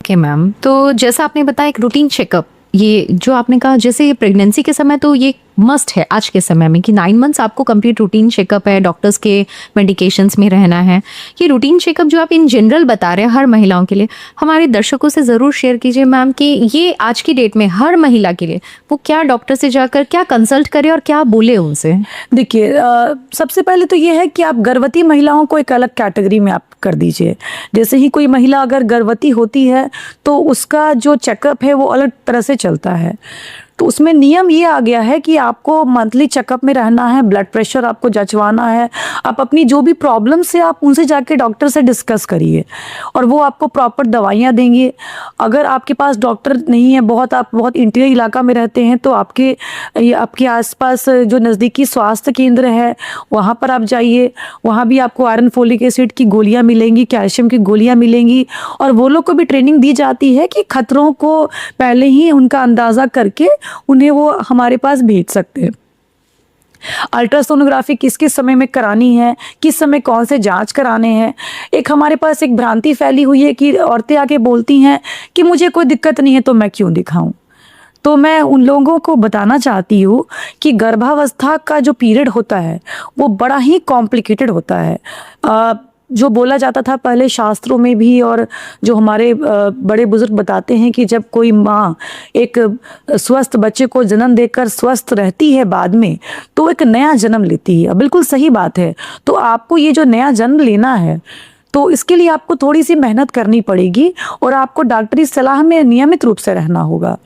Okay ma'am, तो जैसा आपने बताया एक रूटीन चेकअप, ये जो आपने कहा जैसे ये प्रेगनेंसी के समय तो ये मस्ट है आज के समय में कि 9 मंथ्स आपको कंप्लीट रूटीन चेकअप है, डॉक्टर्स के मेडिकेशंस में रहना है। ये रूटीन चेकअप जो आप इन जनरल बता रहे हैं हर महिलाओं के लिए, हमारे दर्शकों से ज़रूर शेयर कीजिए मैम कि ये आज की डेट में हर महिला के लिए वो क्या डॉक्टर से जाकर क्या कंसल्ट करे और क्या बोले उनसे? देखिए, सबसे पहले तो ये है कि आप गर्भवती महिलाओं को एक अलग कैटेगरी में आप कर दीजिए। जैसे ही कोई महिला अगर गर्भवती होती है तो उसका जो चेकअप है वो अलग तरह से चलता है। तो उसमें नियम ये आ गया है कि आपको मंथली चेकअप में रहना है, ब्लड प्रेशर आपको जांचवाना है। आप अपनी जो भी प्रॉब्लम्स है आप उनसे जाके डॉक्टर से डिस्कस करिए और वो आपको प्रॉपर दवाइयाँ देंगे। अगर आपके पास डॉक्टर नहीं है, आप बहुत इंटीरियर इलाका में रहते हैं, तो आपके आसपास जो नज़दीकी स्वास्थ्य केंद्र है वहाँ पर आप जाइए। वहाँ भी आपको आयरन, फोलिक एसिड की गोलियाँ मिलेंगी, कैल्शियम की गोलियाँ मिलेंगी और वो लोग को भी ट्रेनिंग दी जाती है कि खतरों को पहले ही उनका अंदाज़ा करके उन्हें वो हमारे पास भेज सकते हैं। अल्ट्रासोनोग्राफी किस किस समय में करानी है, किस समय कौन से जांच कराने हैं। एक हमारे पास एक भ्रांति फैली हुई है कि औरतें आके बोलती हैं कि मुझे कोई दिक्कत नहीं है तो मैं क्यों दिखाऊं। तो मैं उन लोगों को बताना चाहती हूँ कि गर्भावस्था का जो पीरियड होता है वो बड़ा ही कॉम्प्लिकेटेड होता है। जो बोला जाता था पहले शास्त्रों में भी और जो हमारे बड़े बुजुर्ग बताते हैं कि जब कोई माँ एक स्वस्थ बच्चे को जन्म देकर स्वस्थ रहती है बाद में तो एक नया जन्म लेती है। बिल्कुल सही बात है। तो आपको ये जो नया जन्म लेना है तो इसके लिए आपको थोड़ी सी मेहनत करनी पड़ेगी और आपको डॉक्टरी सलाह में नियमित रूप से रहना होगा,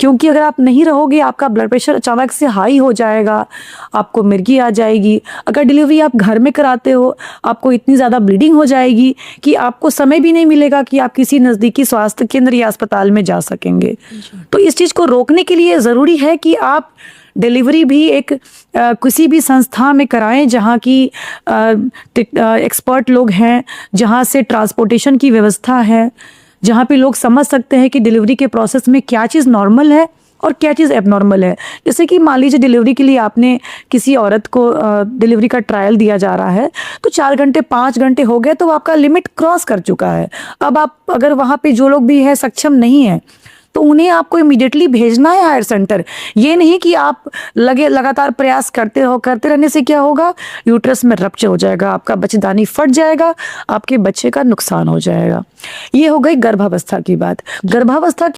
क्योंकि अगर आप नहीं रहोगे आपका ब्लड प्रेशर अचानक से हाई हो जाएगा, आपको मिर्गी आ जाएगी। अगर डिलीवरी आप घर में कराते हो आपको इतनी ज़्यादा ब्लीडिंग हो जाएगी कि आपको समय भी नहीं मिलेगा कि आप किसी नज़दीकी स्वास्थ्य केंद्र या अस्पताल में जा सकेंगे। तो इस चीज़ को रोकने के लिए ज़रूरी है कि आप डिलीवरी भी एक किसी भी संस्था में कराएं जहाँ की एक्सपर्ट लोग हैं, जहाँ से ट्रांसपोर्टेशन की व्यवस्था है, जहाँ पे लोग समझ सकते हैं कि डिलीवरी के प्रोसेस में क्या चीज़ नॉर्मल है और क्या चीज़ एबनॉर्मल है। जैसे कि मान लीजिए डिलीवरी के लिए आपने किसी औरत को डिलीवरी का ट्रायल दिया जा रहा है तो 4 घंटे 5 घंटे हो गए तो आपका लिमिट क्रॉस कर चुका है। अब आप अगर वहाँ पे जो लोग भी है सक्षम नहीं है तो उन्हें आपको इमीडिएटली भेजना है हायर सेंटर। ये नहीं कि आप लगातार प्रयास करते रहने से क्या होगा, यूट्रस में रप्चर हो जाएगा, आपका बच्चेदानी फट जाएगा, आपके बच्चे का नुकसान हो जाएगा। ये हो गई गर्भावस्था की बात। गर्भावस्था